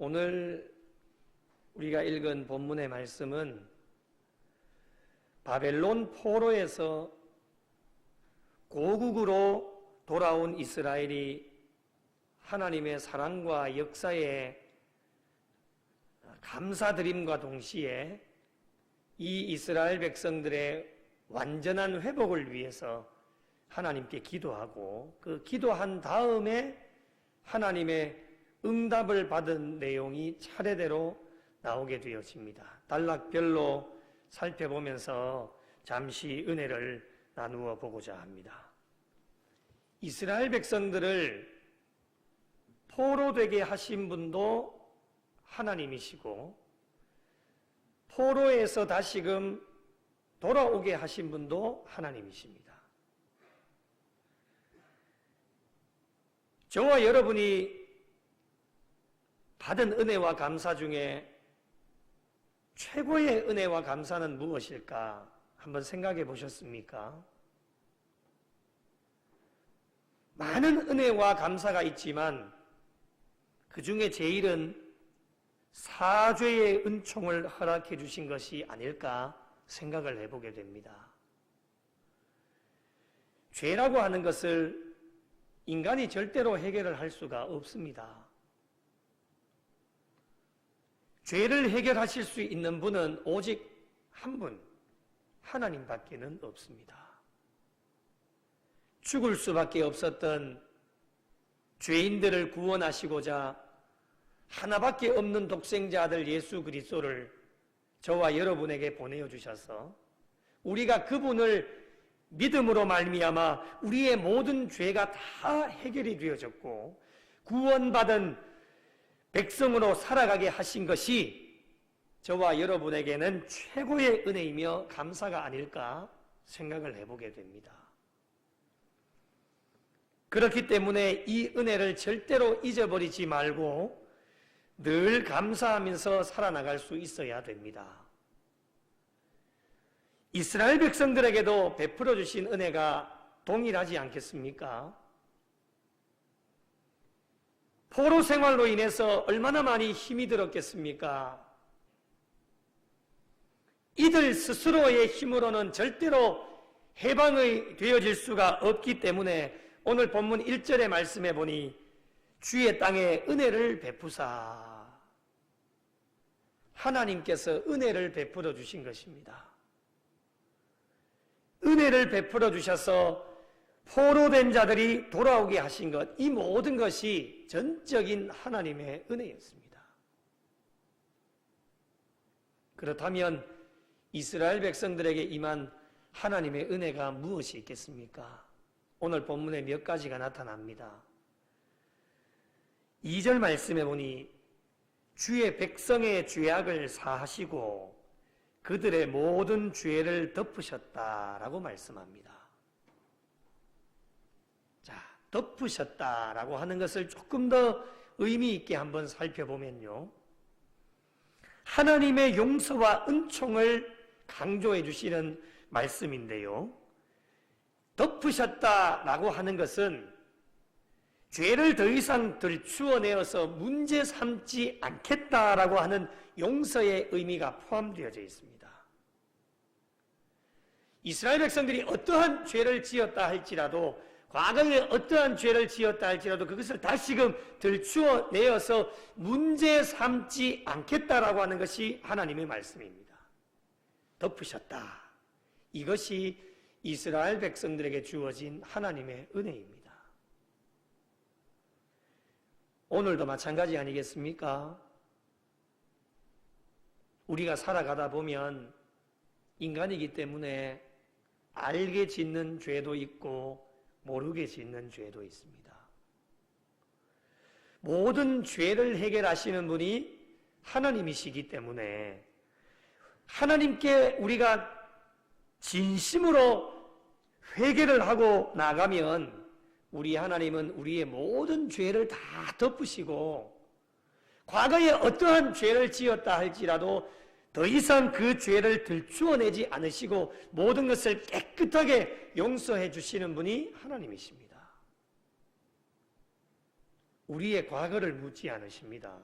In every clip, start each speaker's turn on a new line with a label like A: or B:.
A: 오늘 우리가 읽은 본문의 말씀은 바벨론 포로에서 고국으로 돌아온 이스라엘이 하나님의 사랑과 역사에 감사드림과 동시에 이 이스라엘 백성들의 완전한 회복을 위해서 하나님께 기도하고 그 기도한 다음에 하나님의 응답을 받은 내용이 차례대로 나오게 되어집니다. 단락별로 살펴보면서 잠시 은혜를 나누어 보고자 합니다. 이스라엘 백성들을 포로되게 하신 분도 하나님이시고 포로에서 다시금 돌아오게 하신 분도 하나님이십니다. 저와 여러분이 받은 은혜와 감사 중에 최고의 은혜와 감사는 무엇일까? 한번 생각해 보셨습니까? 많은 은혜와 감사가 있지만 그 중에 제일은 사죄의 은총을 허락해 주신 것이 아닐까 생각을 해보게 됩니다. 죄라고 하는 것을 인간이 절대로 해결을 할 수가 없습니다. 죄를 해결하실 수 있는 분은 오직 한 분, 하나님밖에는 없습니다. 죽을 수밖에 없었던 죄인들을 구원하시고자 하나밖에 없는 독생자 아들 예수 그리스도를 저와 여러분에게 보내어 주셔서 우리가 그분을 믿음으로 말미암아 우리의 모든 죄가 다 해결이 되어졌고 구원받은 백성으로 살아가게 하신 것이 저와 여러분에게는 최고의 은혜이며 감사가 아닐까 생각을 해보게 됩니다. 그렇기 때문에 이 은혜를 절대로 잊어버리지 말고 늘 감사하면서 살아나갈 수 있어야 됩니다. 이스라엘 백성들에게도 베풀어 주신 은혜가 동일하지 않겠습니까? 포로 생활로 인해서 얼마나 많이 힘이 들었겠습니까? 이들 스스로의 힘으로는 절대로 해방이 되어질 수가 없기 때문에 오늘 본문 1절의 말씀에 보니 주의 땅에 은혜를 베푸사 하나님께서 은혜를 베풀어 주신 것입니다. 은혜를 베풀어 주셔서 포로된 자들이 돌아오게 하신 것, 이 모든 것이 전적인 하나님의 은혜였습니다. 그렇다면 이스라엘 백성들에게 임한 하나님의 은혜가 무엇이 있겠습니까? 오늘 본문에 몇 가지가 나타납니다. 2절 말씀에 보니 주의 백성의 죄악을 사하시고 그들의 모든 죄를 덮으셨다라고 말씀합니다. 자, 덮으셨다라고 하는 것을 조금 더 의미 있게 한번 살펴보면요. 하나님의 용서와 은총을 강조해 주시는 말씀인데요. 덮으셨다라고 하는 것은 죄를 더 이상 들추어내어서 문제 삼지 않겠다라고 하는 용서의 의미가 포함되어져 있습니다. 이스라엘 백성들이 어떠한 죄를 지었다 할지라도 과거에 어떠한 죄를 지었다 할지라도 그것을 다시금 들추어내어서 문제 삼지 않겠다라고 하는 것이 하나님의 말씀입니다. 덮으셨다. 이것이 이스라엘 백성들에게 주어진 하나님의 은혜입니다. 오늘도 마찬가지 아니겠습니까? 우리가 살아가다 보면 인간이기 때문에 알게 짓는 죄도 있고 모르게 짓는 죄도 있습니다. 모든 죄를 해결하시는 분이 하나님이시기 때문에 하나님께 우리가 진심으로 회개를 하고 나가면 우리 하나님은 우리의 모든 죄를 다 덮으시고 과거에 어떠한 죄를 지었다 할지라도 더 이상 그 죄를 들추어내지 않으시고 모든 것을 깨끗하게 용서해 주시는 분이 하나님이십니다. 우리의 과거를 묻지 않으십니다.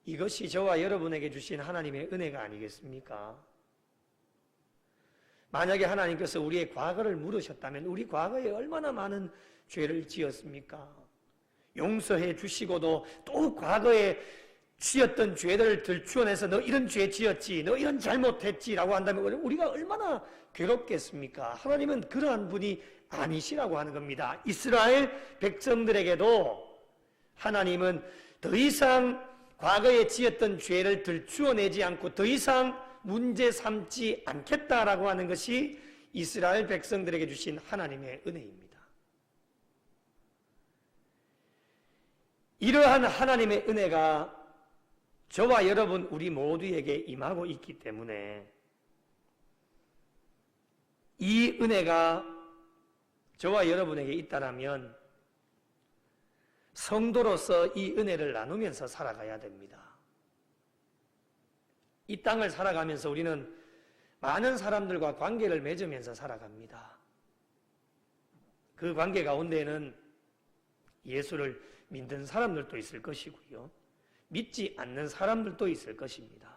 A: 이것이 저와 여러분에게 주신 하나님의 은혜가 아니겠습니까? 만약에 하나님께서 우리의 과거를 물으셨다면 우리 과거에 얼마나 많은 죄를 지었습니까? 용서해 주시고도 또 과거에 지었던 죄들을 들추어내서 너 이런 죄 지었지, 너 이런 잘못했지라고 한다면 우리가 얼마나 괴롭겠습니까? 하나님은 그러한 분이 아니시라고 하는 겁니다. 이스라엘 백성들에게도 하나님은 더 이상 과거에 지었던 죄를 들추어내지 않고 더 이상 문제 삼지 않겠다라고 하는 것이 이스라엘 백성들에게 주신 하나님의 은혜입니다. 이러한 하나님의 은혜가 저와 여러분 우리 모두에게 임하고 있기 때문에 이 은혜가 저와 여러분에게 있다라면 성도로서 이 은혜를 나누면서 살아가야 됩니다. 이 땅을 살아가면서 우리는 많은 사람들과 관계를 맺으면서 살아갑니다. 그 관계 가운데에는 예수를 믿는 사람들도 있을 것이고요. 믿지 않는 사람들도 있을 것입니다.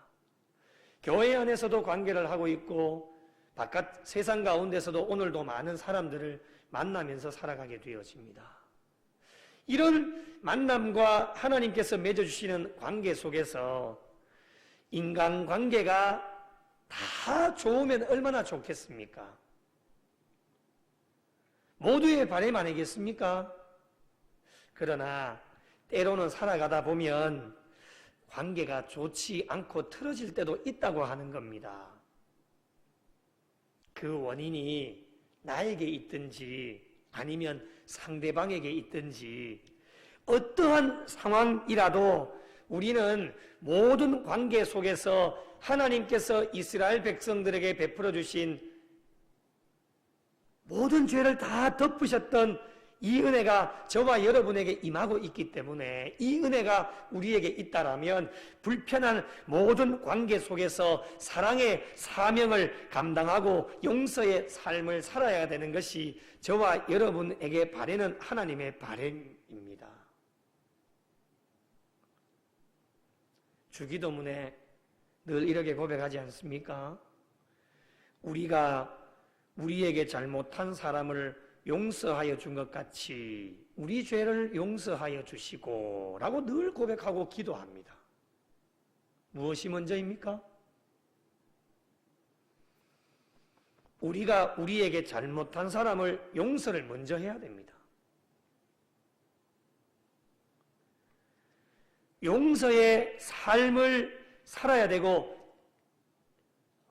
A: 교회 안에서도 관계를 하고 있고 바깥 세상 가운데서도 오늘도 많은 사람들을 만나면서 살아가게 되어집니다. 이런 만남과 하나님께서 맺어주시는 관계 속에서 인간관계가 다 좋으면 얼마나 좋겠습니까? 모두의 바람 아니겠습니까? 그러나 때로는 살아가다 보면 관계가 좋지 않고 틀어질 때도 있다고 하는 겁니다. 그 원인이 나에게 있든지 아니면 상대방에게 있든지 어떠한 상황이라도 우리는 모든 관계 속에서 하나님께서 이스라엘 백성들에게 베풀어 주신 모든 죄를 다 덮으셨던 이 은혜가 저와 여러분에게 임하고 있기 때문에 이 은혜가 우리에게 있다라면 불편한 모든 관계 속에서 사랑의 사명을 감당하고 용서의 삶을 살아야 되는 것이 저와 여러분에게 바라는 하나님의 바람입니다. 주기도문에 늘 이렇게 고백하지 않습니까? 우리가 우리에게 잘못한 사람을 용서하여 준 것 같이 우리 죄를 용서하여 주시고 라고 늘 고백하고 기도합니다. 무엇이 먼저입니까? 우리가 우리에게 잘못한 사람을 용서를 먼저 해야 됩니다. 용서의 삶을 살아야 되고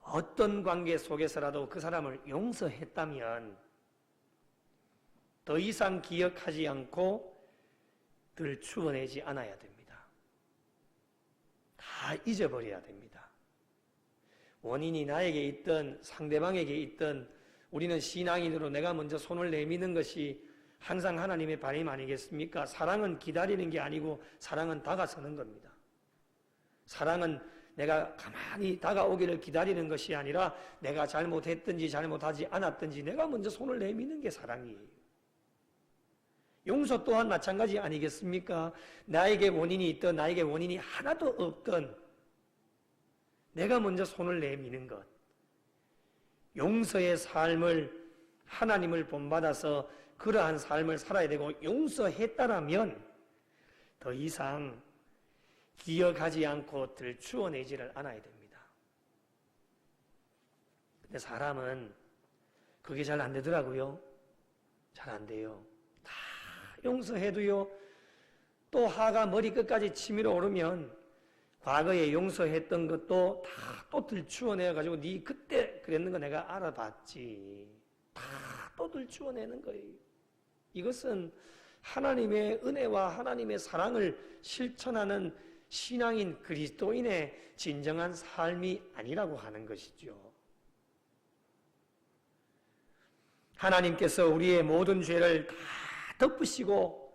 A: 어떤 관계 속에서라도 그 사람을 용서했다면 더 이상 기억하지 않고 들추어내지 않아야 됩니다. 다 잊어버려야 됩니다. 원인이 나에게 있든 상대방에게 있든 우리는 신앙인으로 내가 먼저 손을 내미는 것이 항상 하나님의 바람 아니겠습니까? 사랑은 기다리는 게 아니고 사랑은 다가서는 겁니다. 사랑은 내가 가만히 다가오기를 기다리는 것이 아니라 내가 잘못했든지 잘못하지 않았든지 내가 먼저 손을 내미는 게 사랑이에요. 용서 또한 마찬가지 아니겠습니까? 나에게 원인이 있든 나에게 원인이 하나도 없든 내가 먼저 손을 내미는 것. 용서의 삶을 하나님을 본받아서 그러한 삶을 살아야 되고 용서했다라면 더 이상 기억하지 않고 들추어내지를 않아야 됩니다. 근데 사람은 그게 잘 안 되더라고요. 잘 안 돼요. 다 용서해도요. 또 화가 머리끝까지 치밀어 오르면 과거에 용서했던 것도 다 또 들추어내가지고 네 그때 그랬는 거 내가 알아봤지. 다 또 들추어내는 거예요. 이것은 하나님의 은혜와 하나님의 사랑을 실천하는 신앙인 그리스도인의 진정한 삶이 아니라고 하는 것이죠. 하나님께서 우리의 모든 죄를 다 덮으시고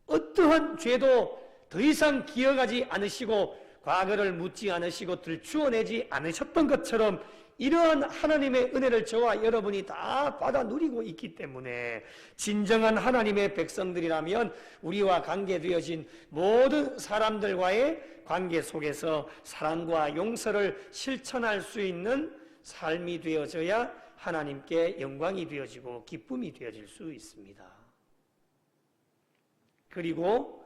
A: 어떠한 죄도 더 이상 기억하지 않으시고 과거를 묻지 않으시고 들추어내지 않으셨던 것처럼 이러한 하나님의 은혜를 저와 여러분이 다 받아 누리고 있기 때문에 진정한 하나님의 백성들이라면 우리와 관계되어진 모든 사람들과의 관계 속에서 사랑과 용서를 실천할 수 있는 삶이 되어져야 하나님께 영광이 되어지고 기쁨이 되어질 수 있습니다. 그리고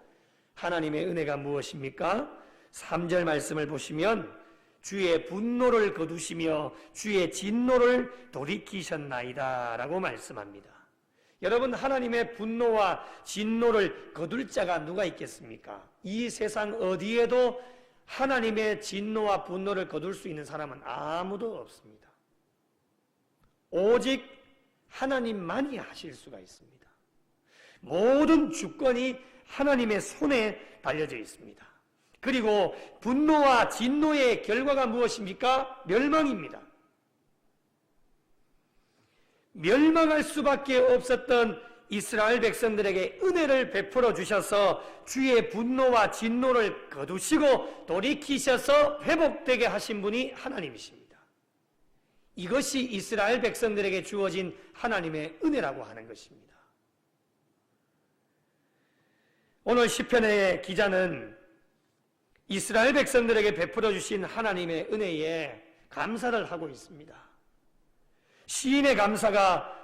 A: 하나님의 은혜가 무엇입니까? 3절 말씀을 보시면 주의 분노를 거두시며 주의 진노를 돌이키셨나이다 라고 말씀합니다. 여러분, 하나님의 분노와 진노를 거둘 자가 누가 있겠습니까? 이 세상 어디에도 하나님의 진노와 분노를 거둘 수 있는 사람은 아무도 없습니다. 오직 하나님만이 하실 수가 있습니다. 모든 주권이 하나님의 손에 달려져 있습니다. 그리고 분노와 진노의 결과가 무엇입니까? 멸망입니다. 멸망할 수밖에 없었던 이스라엘 백성들에게 은혜를 베풀어 주셔서 주의 분노와 진노를 거두시고 돌이키셔서 회복되게 하신 분이 하나님이십니다. 이것이 이스라엘 백성들에게 주어진 하나님의 은혜라고 하는 것입니다. 오늘 시편의 기자는 이스라엘 백성들에게 베풀어 주신 하나님의 은혜에 감사를 하고 있습니다. 시인의 감사가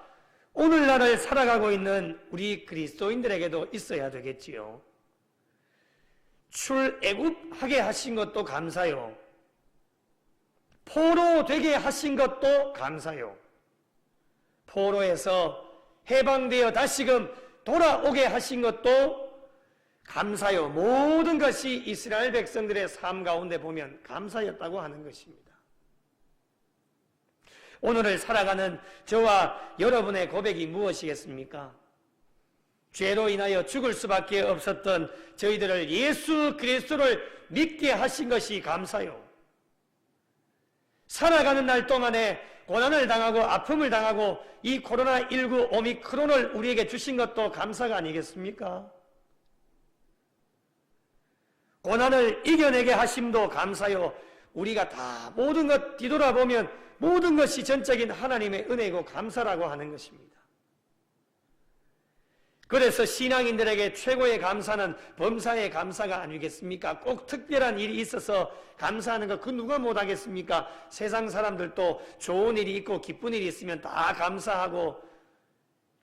A: 오늘날을 살아가고 있는 우리 그리스도인들에게도 있어야 되겠지요. 출애굽하게 하신 것도 감사요. 포로되게 하신 것도 감사요. 포로에서 해방되어 다시금 돌아오게 하신 것도 감사요. 모든 것이 이스라엘 백성들의 삶 가운데 보면 감사였다고 하는 것입니다. 오늘을 살아가는 저와 여러분의 고백이 무엇이겠습니까? 죄로 인하여 죽을 수밖에 없었던 저희들을 예수 그리스도를 믿게 하신 것이 감사요. 살아가는 날 동안에 고난을 당하고 아픔을 당하고 이 코로나19 오미크론을 우리에게 주신 것도 감사가 아니겠습니까? 고난을 이겨내게 하심도 감사요. 우리가 다 모든 것 뒤돌아보면 모든 것이 전적인 하나님의 은혜이고 감사라고 하는 것입니다. 그래서 신앙인들에게 최고의 감사는 범사의 감사가 아니겠습니까? 꼭 특별한 일이 있어서 감사하는 것 그 누가 못하겠습니까? 세상 사람들도 좋은 일이 있고 기쁜 일이 있으면 다 감사하고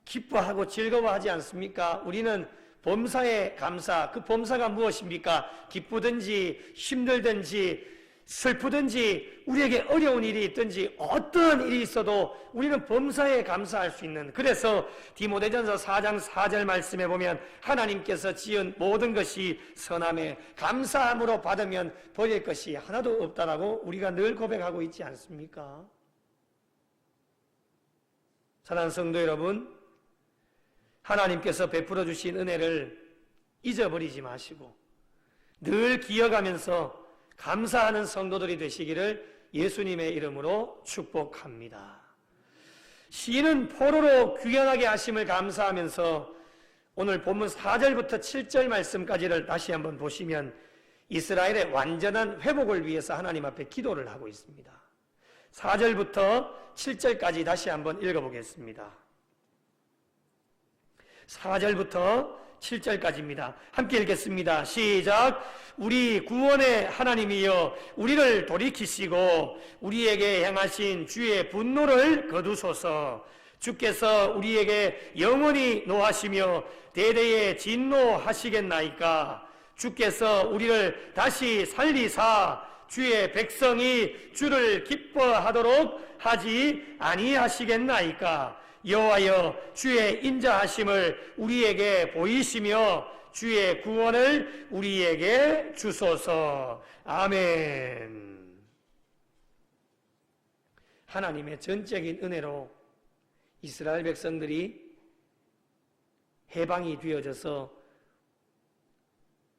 A: 기뻐하고 즐거워하지 않습니까? 우리는 범사의 감사, 그 범사가 무엇입니까? 기쁘든지 힘들든지 슬프든지 우리에게 어려운 일이 있든지 어떠한 일이 있어도 우리는 범사에 감사할 수 있는, 그래서 디모데전서 4장 4절 말씀에 보면 하나님께서 지은 모든 것이 선함에 감사함으로 받으면 버릴 것이 하나도 없다라고 우리가 늘 고백하고 있지 않습니까? 사랑하는 성도 여러분, 하나님께서 베풀어 주신 은혜를 잊어버리지 마시고 늘 기억하면서 감사하는 성도들이 되시기를 예수님의 이름으로 축복합니다. 시인은 포로로 귀환하게 하심을 감사하면서 오늘 본문 4절부터 7절 말씀까지를 다시 한번 보시면 이스라엘의 완전한 회복을 위해서 하나님 앞에 기도를 하고 있습니다. 4절부터 7절까지 다시 한번 읽어보겠습니다. 4절부터 7절까지입니다. 함께 읽겠습니다. 시작. 우리 구원의 하나님이여 우리를 돌이키시고 우리에게 행하신 주의 분노를 거두소서. 주께서 우리에게 영원히 노하시며 대대에 진노하시겠나이까. 주께서 우리를 다시 살리사 주의 백성이 주를 기뻐하도록 하지 아니하시겠나이까. 여호와여 주의 인자하심을 우리에게 보이시며 주의 구원을 우리에게 주소서. 아멘. 하나님의 전적인 은혜로 이스라엘 백성들이 해방이 되어져서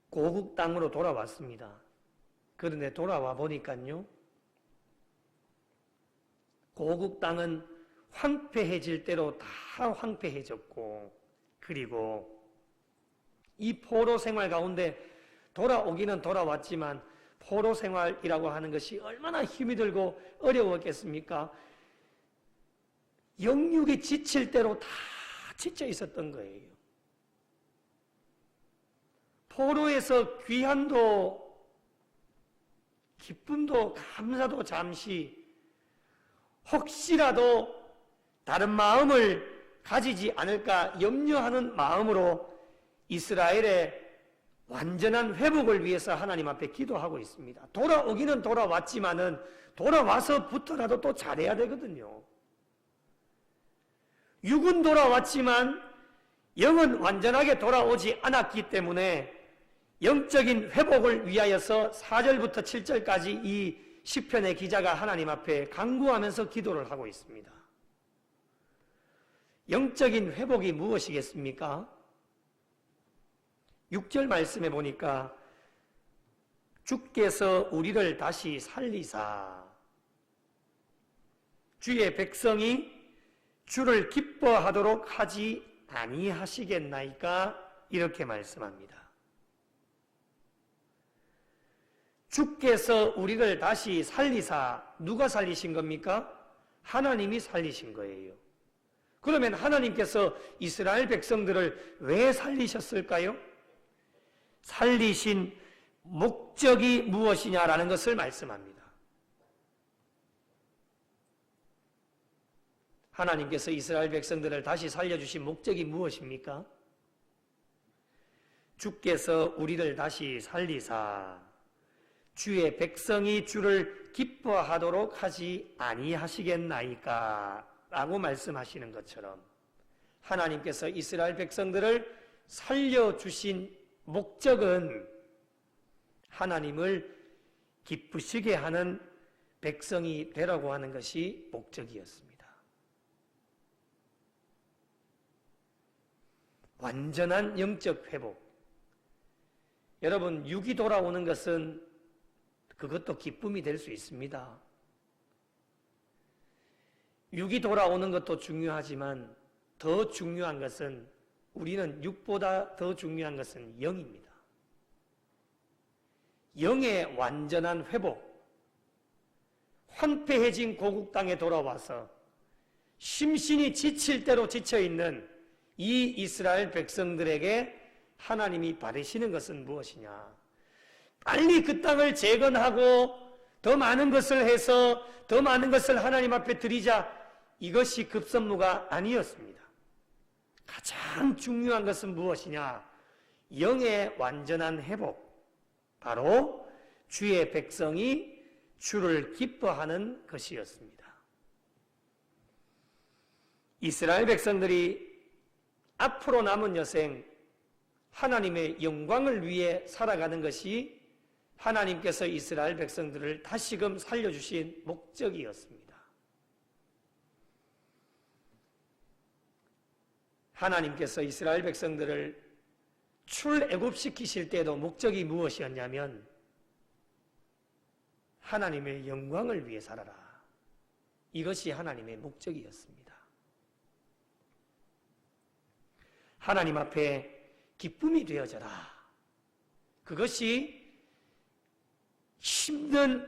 A: 고국 땅으로 돌아왔습니다. 그런데 돌아와 보니까요, 고국 땅은 황폐해질 대로 다 황폐해졌고, 그리고 이 포로 생활 가운데 돌아오기는 돌아왔지만 포로 생활이라고 하는 것이 얼마나 힘이 들고 어려웠겠습니까? 영육이 지칠 대로 다 지쳐 있었던 거예요. 포로에서 귀환도 기쁨도 감사도 잠시, 혹시라도 다른 마음을 가지지 않을까 염려하는 마음으로 이스라엘의 완전한 회복을 위해서 하나님 앞에 기도하고 있습니다. 돌아오기는 돌아왔지만은 돌아와서부터라도 또 잘해야 되거든요. 육은 돌아왔지만 영은 완전하게 돌아오지 않았기 때문에 영적인 회복을 위하여서 4절부터 7절까지 이 시편의 기자가 하나님 앞에 간구하면서 기도를 하고 있습니다. 영적인 회복이 무엇이겠습니까? 6절 말씀에 보니까 주께서 우리를 다시 살리사 주의 백성이 주를 기뻐하도록 하지 아니하시겠나이까 이렇게 말씀합니다. 주께서 우리를 다시 살리사, 누가 살리신 겁니까? 하나님이 살리신 거예요. 그러면 하나님께서 이스라엘 백성들을 왜 살리셨을까요? 살리신 목적이 무엇이냐라는 것을 말씀합니다. 하나님께서 이스라엘 백성들을 다시 살려주신 목적이 무엇입니까? 주께서 우리를 다시 살리사 주의 백성이 주를 기뻐하도록 하지 아니하시겠나이까 라고 말씀하시는 것처럼 하나님께서 이스라엘 백성들을 살려주신 목적은 하나님을 기쁘시게 하는 백성이 되라고 하는 것이 목적이었습니다. 완전한 영적 회복. 여러분, 육이 돌아오는 것은 그것도 기쁨이 될 수 있습니다. 육이 돌아오는 것도 중요하지만 더 중요한 것은 우리는 육보다 더 중요한 것은 영입니다. 영의 완전한 회복. 황폐해진 고국 땅에 돌아와서 심신이 지칠 대로 지쳐있는 이 이스라엘 백성들에게 하나님이 바라시는 것은 무엇이냐? 빨리 그 땅을 재건하고 더 많은 것을 해서 더 많은 것을 하나님 앞에 드리자, 이것이 급선무가 아니었습니다. 가장 중요한 것은 무엇이냐? 영의 완전한 회복. 바로 주의 백성이 주를 기뻐하는 것이었습니다. 이스라엘 백성들이 앞으로 남은 여생 하나님의 영광을 위해 살아가는 것이 하나님께서 이스라엘 백성들을 다시금 살려주신 목적이었습니다. 하나님께서 이스라엘 백성들을 출애굽시키실 때도 목적이 무엇이었냐면 하나님의 영광을 위해 살아라. 이것이 하나님의 목적이었습니다. 하나님 앞에 기쁨이 되어져라. 그것이 힘든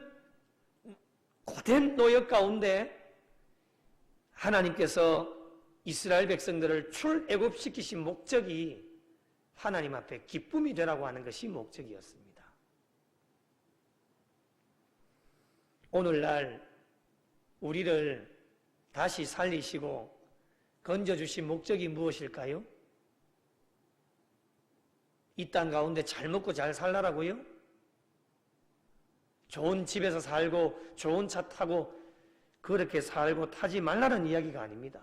A: 고된 노역 가운데 하나님께서 이스라엘 백성들을 출애굽시키신 목적이 하나님 앞에 기쁨이 되라고 하는 것이 목적이었습니다. 오늘날 우리를 다시 살리시고 건져주신 목적이 무엇일까요? 이 땅 가운데 잘 먹고 잘 살라라고요? 좋은 집에서 살고 좋은 차 타고 그렇게 살고 타지 말라는 이야기가 아닙니다.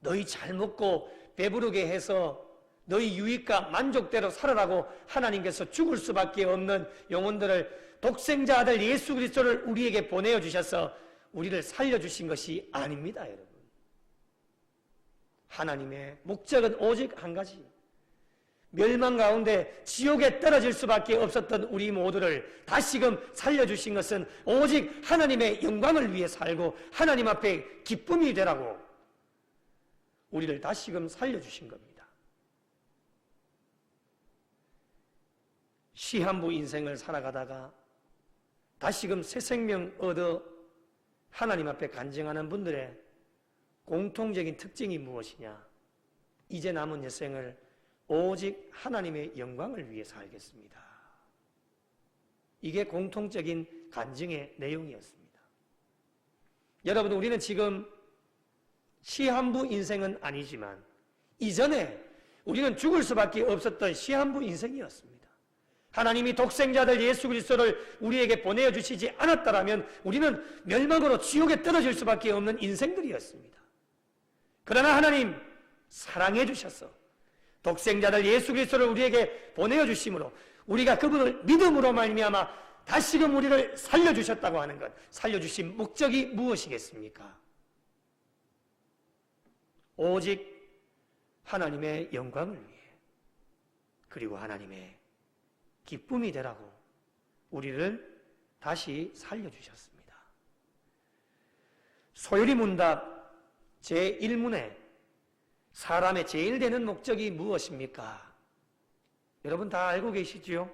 A: 너희 잘 먹고 배부르게 해서 너희 유익과 만족대로 살아라고 하나님께서 죽을 수밖에 없는 영혼들을 독생자 아들 예수 그리스도를 우리에게 보내어 주셔서 우리를 살려주신 것이 아닙니다, 여러분. 하나님의 목적은 오직 한 가지. 멸망 가운데 지옥에 떨어질 수밖에 없었던 우리 모두를 다시금 살려주신 것은 오직 하나님의 영광을 위해 살고 하나님 앞에 기쁨이 되라고 우리를 다시금 살려주신 겁니다. 시한부 인생을 살아가다가 다시금 새 생명 얻어 하나님 앞에 간증하는 분들의 공통적인 특징이 무엇이냐? 이제 남은 여생을 오직 하나님의 영광을 위해 살겠습니다. 이게 공통적인 간증의 내용이었습니다. 여러분, 우리는 지금 시한부 인생은 아니지만 이전에 우리는 죽을 수밖에 없었던 시한부 인생이었습니다. 하나님이 독생자들 예수 그리스도를 우리에게 보내주시지 않았다면 우리는 멸망으로 지옥에 떨어질 수밖에 없는 인생들이었습니다. 그러나 하나님 사랑해 주셔서 독생자들 예수 그리스도를 우리에게 보내주심으로 우리가 그분을 믿음으로 말미암아 다시금 우리를 살려주셨다고 하는 것, 살려주신 목적이 무엇이겠습니까? 오직 하나님의 영광을 위해, 그리고 하나님의 기쁨이 되라고 우리를 다시 살려주셨습니다. 소요리 문답 제1문에 사람의 제일 되는 목적이 무엇입니까? 여러분 다 알고 계시지요?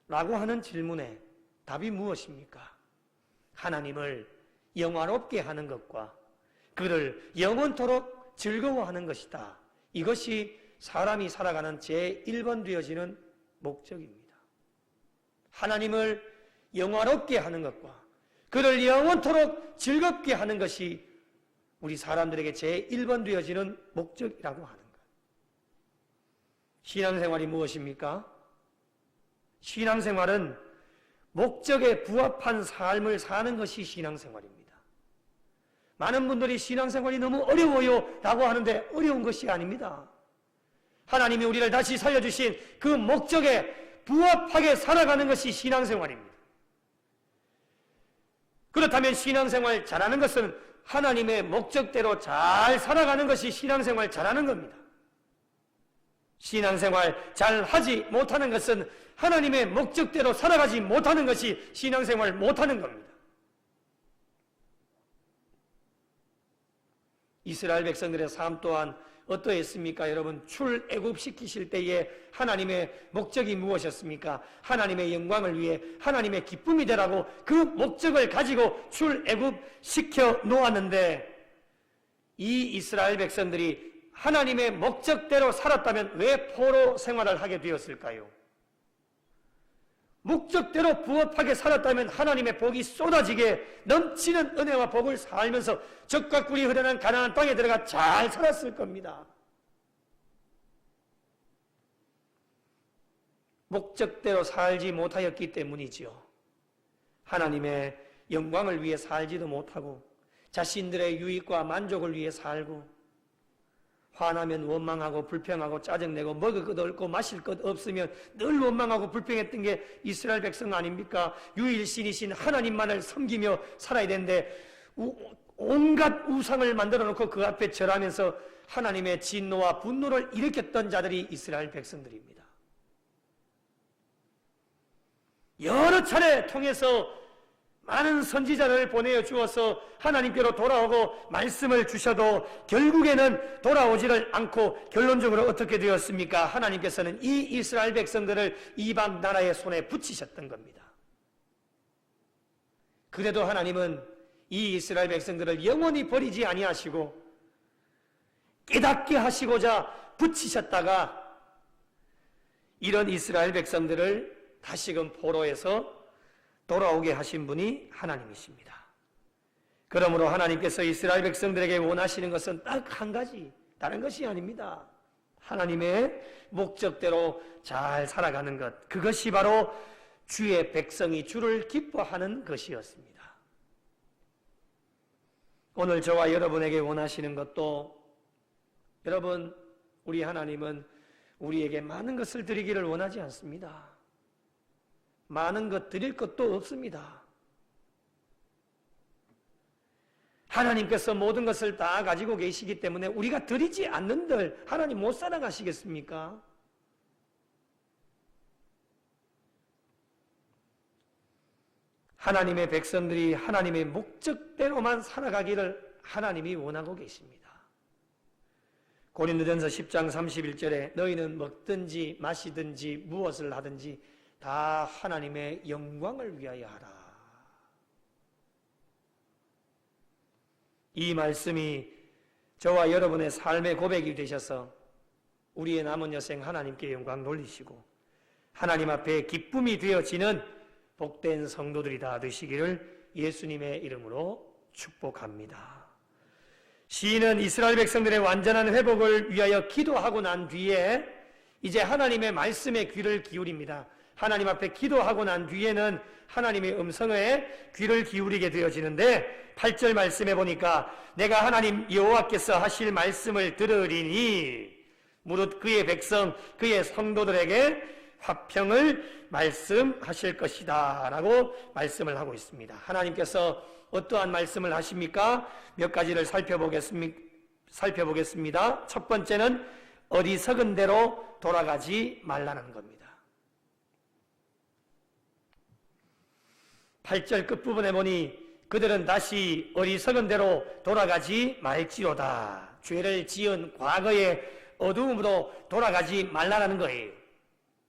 A: 라고 하는 질문에 답이 무엇입니까? 하나님을 영화롭게 하는 것과 그를 영원토록 즐거워하는 것이다. 이것이 사람이 살아가는 제1번 되어지는 목적입니다. 하나님을 영화롭게 하는 것과 그를 영원토록 즐겁게 하는 것이 우리 사람들에게 제1번 되어지는 목적이라고 하는 것. 신앙생활이 무엇입니까? 신앙생활은 목적에 부합한 삶을 사는 것이 신앙생활입니다. 많은 분들이 신앙생활이 너무 어려워요 라고 하는데 어려운 것이 아닙니다. 하나님이 우리를 다시 살려주신 그 목적에 부합하게 살아가는 것이 신앙생활입니다. 그렇다면 신앙생활 잘하는 것은 하나님의 목적대로 잘 살아가는 것이 신앙생활 잘하는 겁니다. 신앙생활 잘 하지 못하는 것은 하나님의 목적대로 살아가지 못하는 것이 신앙생활 못하는 겁니다. 이스라엘 백성들의 삶 또한 어떠했습니까? 여러분, 출애굽시키실 때에 하나님의 목적이 무엇이었습니까? 하나님의 영광을 위해 하나님의 기쁨이 되라고 그 목적을 가지고 출애굽시켜 놓았는데 이 이스라엘 백성들이 하나님의 목적대로 살았다면 왜 포로 생활을 하게 되었을까요? 목적대로 부합하게 살았다면 하나님의 복이 쏟아지게 넘치는 은혜와 복을 살면서 젖과 꿀이 흐르는 가나안 땅에 들어가 잘 살았을 겁니다. 목적대로 살지 못하였기 때문이지요. 하나님의 영광을 위해 살지도 못하고 자신들의 유익과 만족을 위해 살고 화나면 원망하고 불평하고 짜증내고 먹을 것 없고 마실 것 없으면 늘 원망하고 불평했던 게 이스라엘 백성 아닙니까? 유일신이신 하나님만을 섬기며 살아야 되는데 온갖 우상을 만들어 놓고 그 앞에 절하면서 하나님의 진노와 분노를 일으켰던 자들이 이스라엘 백성들입니다. 여러 차례 통해서 많은 선지자를 보내주어서 하나님께로 돌아오고 말씀을 주셔도 결국에는 돌아오지를 않고 결론적으로 어떻게 되었습니까? 하나님께서는 이 이스라엘 백성들을 이방 나라의 손에 붙이셨던 겁니다. 그래도 하나님은 이 이스라엘 백성들을 영원히 버리지 아니하시고 깨닫게 하시고자 붙이셨다가 이런 이스라엘 백성들을 다시금 포로에서 돌아오게 하신 분이 하나님이십니다. 그러므로 하나님께서 이스라엘 백성들에게 원하시는 것은 딱 한 가지, 다른 것이 아닙니다. 하나님의 목적대로 잘 살아가는 것, 그것이 바로 주의 백성이 주를 기뻐하는 것이었습니다. 오늘 저와 여러분에게 원하시는 것도, 여러분, 우리 하나님은 우리에게 많은 것을 드리기를 원하지 않습니다. 많은 것 드릴 것도 없습니다. 하나님께서 모든 것을 다 가지고 계시기 때문에 우리가 드리지 않는들 하나님 못 살아가시겠습니까? 하나님의 백성들이 하나님의 목적대로만 살아가기를 하나님이 원하고 계십니다. 고린도전서 10장 31절에 너희는 먹든지 마시든지 무엇을 하든지 다 하나님의 영광을 위하여 하라. 이 말씀이 저와 여러분의 삶의 고백이 되셔서 우리의 남은 여생 하나님께 영광 돌리시고 하나님 앞에 기쁨이 되어지는 복된 성도들이 다 되시기를 예수님의 이름으로 축복합니다. 시인은 이스라엘 백성들의 완전한 회복을 위하여 기도하고 난 뒤에 이제 하나님의 말씀에 귀를 기울입니다. 하나님 앞에 기도하고 난 뒤에는 하나님의 음성에 귀를 기울이게 되어지는데 8절 말씀해 보니까 내가 하나님 여호와께서 하실 말씀을 들으리니 무릇 그의 백성 그의 성도들에게 화평을 말씀하실 것이다 라고 말씀을 하고 있습니다. 하나님께서 어떠한 말씀을 하십니까? 몇 가지를 살펴보겠습니다. 첫 번째는 어리석은 대로 돌아가지 말라는 겁니다. 8절 끝부분에 보니 그들은 다시 어리석은 대로 돌아가지 말지로다. 죄를 지은 과거의 어두움으로 돌아가지 말라는 거예요.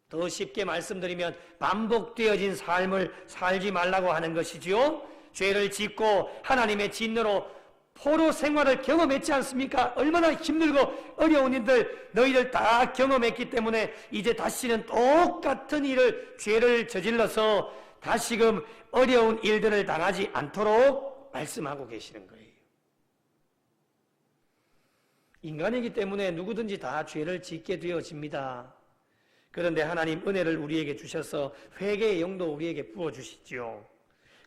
A: 더 쉽게 말씀드리면 반복되어진 삶을 살지 말라고 하는 것이지요. 죄를 짓고 하나님의 진노로 포로 생활을 경험했지 않습니까? 얼마나 힘들고 어려운 일들 너희들 다 경험했기 때문에 이제 다시는 똑같은 일을 죄를 저질러서 다시금 어려운 일들을 당하지 않도록 말씀하고 계시는 거예요. 인간이기 때문에 누구든지 다 죄를 짓게 되어집니다. 그런데 하나님 은혜를 우리에게 주셔서 회개의 영도 우리에게 부어주시지요.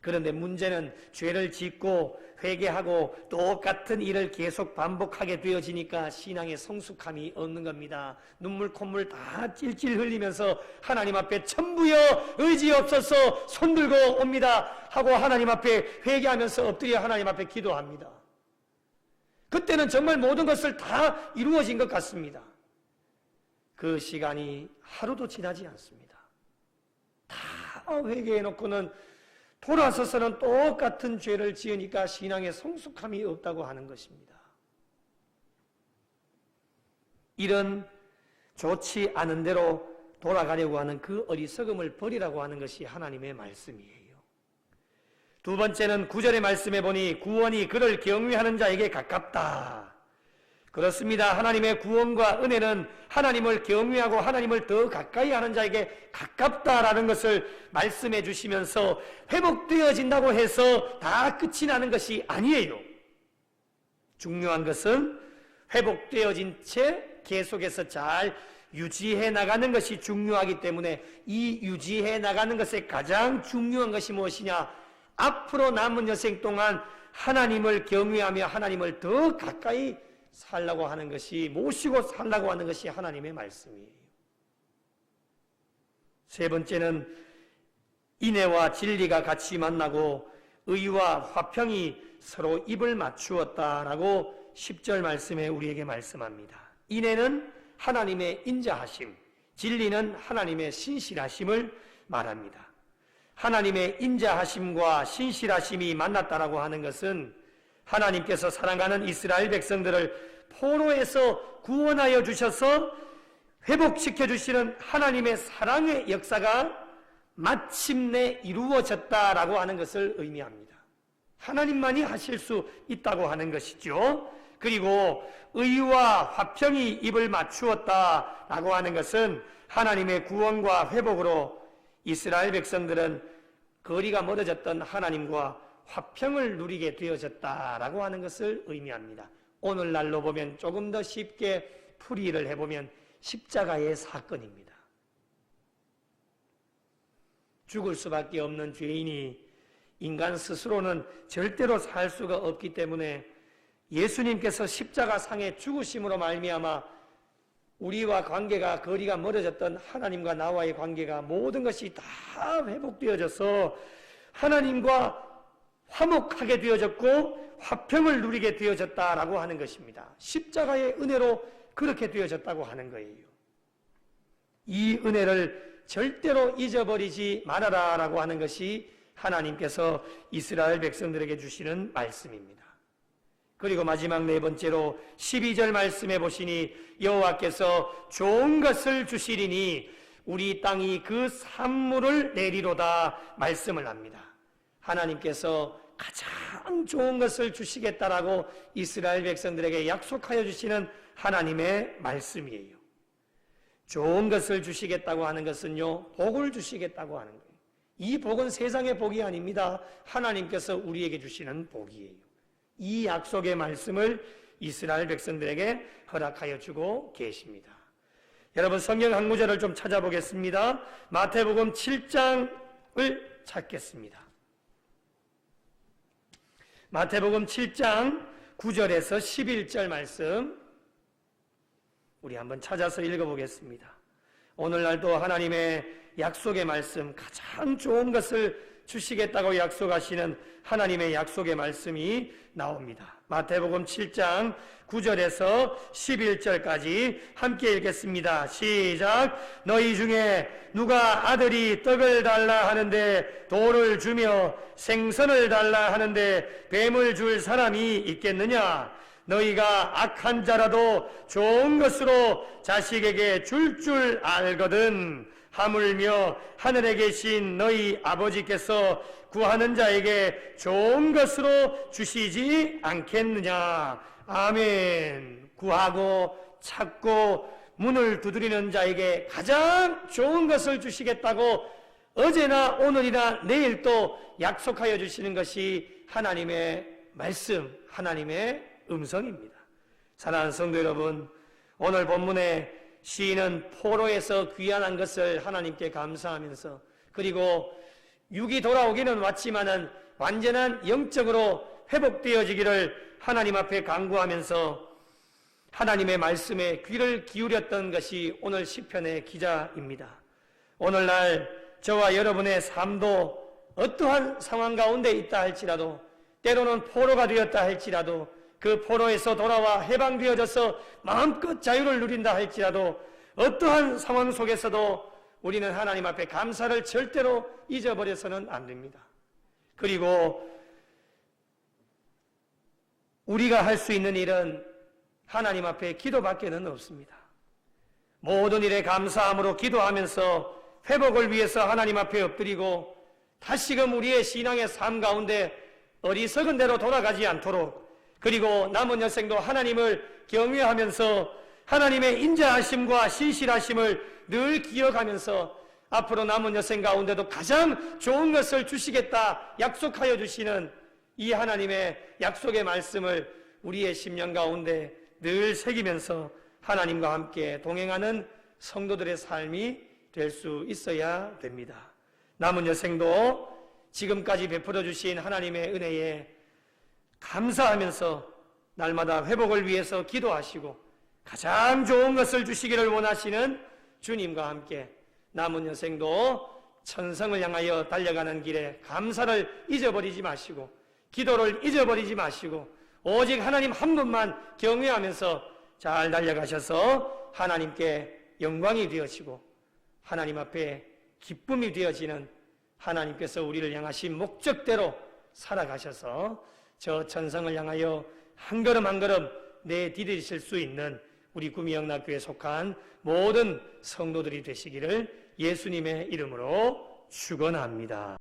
A: 그런데 문제는 죄를 짓고 회개하고 똑같은 일을 계속 반복하게 되어지니까 신앙의 성숙함이 없는 겁니다. 눈물 콧물 다 찔찔 흘리면서 하나님 앞에 천부여 의지없어서 손들고 옵니다 하고 하나님 앞에 회개하면서 엎드려 하나님 앞에 기도합니다. 그때는 정말 모든 것을 다 이루어진 것 같습니다. 그 시간이 하루도 지나지 않습니다. 다 회개해놓고는 돌아서서는 똑같은 죄를 지으니까 신앙의 성숙함이 없다고 하는 것입니다. 이런 좋지 않은 대로 돌아가려고 하는 그 어리석음을 버리라고 하는 것이 하나님의 말씀이에요. 두 번째는 9절의 말씀에 보니 구원이 그를 경외하는 자에게 가깝다. 그렇습니다. 하나님의 구원과 은혜는 하나님을 경외하고 하나님을 더 가까이 하는 자에게 가깝다라는 것을 말씀해 주시면서 회복되어진다고 해서 다 끝이 나는 것이 아니에요. 중요한 것은 회복되어진 채 계속해서 잘 유지해 나가는 것이 중요하기 때문에 이 유지해 나가는 것에 가장 중요한 것이 무엇이냐? 앞으로 남은 여생 동안 하나님을 경외하며 하나님을 더 가까이 살라고 하는 것이, 모시고 살라고 하는 것이 하나님의 말씀이에요. 세 번째는 인애와 진리가 같이 만나고 의와 화평이 서로 입을 맞추었다라고 10절 말씀에 우리에게 말씀합니다. 인애는 하나님의 인자하심, 진리는 하나님의 신실하심을 말합니다. 하나님의 인자하심과 신실하심이 만났다라고 하는 것은 하나님께서 사랑하는 이스라엘 백성들을 포로에서 구원하여 주셔서 회복시켜 주시는 하나님의 사랑의 역사가 마침내 이루어졌다라고 하는 것을 의미합니다. 하나님만이 하실 수 있다고 하는 것이죠. 그리고 의와 화평이 입을 맞추었다라고 하는 것은 하나님의 구원과 회복으로 이스라엘 백성들은 거리가 멀어졌던 하나님과 화평을 누리게 되어졌다라고 하는 것을 의미합니다. 오늘날로 보면 조금 더 쉽게 풀이를 해보면 십자가의 사건입니다. 죽을 수밖에 없는 죄인이 인간 스스로는 절대로 살 수가 없기 때문에 예수님께서 십자가상에 죽으심으로 말미암아 우리와 관계가, 거리가 멀어졌던 하나님과 나와의 관계가 모든 것이 다 회복되어져서 하나님과 화목하게 되어졌고 화평을 누리게 되어졌다라고 하는 것입니다. 십자가의 은혜로 그렇게 되어졌다고 하는 거예요. 이 은혜를 절대로 잊어버리지 말아라라고 하는 것이 하나님께서 이스라엘 백성들에게 주시는 말씀입니다. 그리고 마지막 네 번째로 12절 말씀해 보시니 여호와께서 좋은 것을 주시리니 우리 땅이 그 산물을 내리로다 말씀을 합니다. 하나님께서 가장 좋은 것을 주시겠다라고 이스라엘 백성들에게 약속하여 주시는 하나님의 말씀이에요. 좋은 것을 주시겠다고 하는 것은요, 복을 주시겠다고 하는 거예요. 이 복은 세상의 복이 아닙니다. 하나님께서 우리에게 주시는 복이에요. 이 약속의 말씀을 이스라엘 백성들에게 허락하여 주고 계십니다. 여러분, 성경 한 구절을 좀 찾아보겠습니다. 마태복음 7장을 찾겠습니다. 마태복음 7장 9절에서 11절 말씀 우리 한번 찾아서 읽어보겠습니다. 오늘날도 하나님의 약속의 말씀, 가장 좋은 것을 주시겠다고 약속하시는 하나님의 약속의 말씀이 나옵니다. 마태복음 7장 9절에서 11절까지 함께 읽겠습니다. 시작. 너희 중에 누가 아들이 떡을 달라 하는데 돌을 주며 생선을 달라 하는데 뱀을 줄 사람이 있겠느냐? 너희가 악한 자라도 좋은 것으로 자식에게 줄 알거든. 하물며 하늘에 계신 너희 아버지께서 구하는 자에게 좋은 것으로 주시지 않겠느냐. 아멘. 구하고 찾고 문을 두드리는 자에게 가장 좋은 것을 주시겠다고 어제나 오늘이나 내일도 약속하여 주시는 것이 하나님의 말씀, 하나님의 음성입니다. 사랑하는 성도 여러분, 오늘 본문에 시인은 포로에서 귀환한 것을 하나님께 감사하면서, 그리고 육이 돌아오기는 왔지만은 완전한 영적으로 회복되어지기를 하나님 앞에 간구하면서 하나님의 말씀에 귀를 기울였던 것이 오늘 시편의 기자입니다. 오늘날 저와 여러분의 삶도 어떠한 상황 가운데 있다 할지라도, 때로는 포로가 되었다 할지라도, 그 포로에서 돌아와 해방되어져서 마음껏 자유를 누린다 할지라도, 어떠한 상황 속에서도 우리는 하나님 앞에 감사를 절대로 잊어버려서는 안 됩니다. 그리고 우리가 할 수 있는 일은 하나님 앞에 기도밖에는 없습니다. 모든 일에 감사함으로 기도하면서 회복을 위해서 하나님 앞에 엎드리고 다시금 우리의 신앙의 삶 가운데 어리석은 대로 돌아가지 않도록, 그리고 남은 여생도 하나님을 경외하면서 하나님의 인자하심과 신실하심을 늘 기억하면서 앞으로 남은 여생 가운데도 가장 좋은 것을 주시겠다 약속하여 주시는 이 하나님의 약속의 말씀을 우리의 심령 가운데 늘 새기면서 하나님과 함께 동행하는 성도들의 삶이 될 수 있어야 됩니다. 남은 여생도 지금까지 베풀어 주신 하나님의 은혜에 감사하면서 날마다 회복을 위해서 기도하시고 가장 좋은 것을 주시기를 원하시는 주님과 함께 남은 여생도 천성을 향하여 달려가는 길에 감사를 잊어버리지 마시고 기도를 잊어버리지 마시고 오직 하나님 한 분만 경외하면서 잘 달려가셔서 하나님께 영광이 되어지고 하나님 앞에 기쁨이 되어지는 하나님께서 우리를 향하신 목적대로 살아가셔서 저 천성을 향하여 한 걸음 한 걸음 내디디실 수 있는 우리 구미영락교회에 속한 모든 성도들이 되시기를 예수님의 이름으로 축원합니다.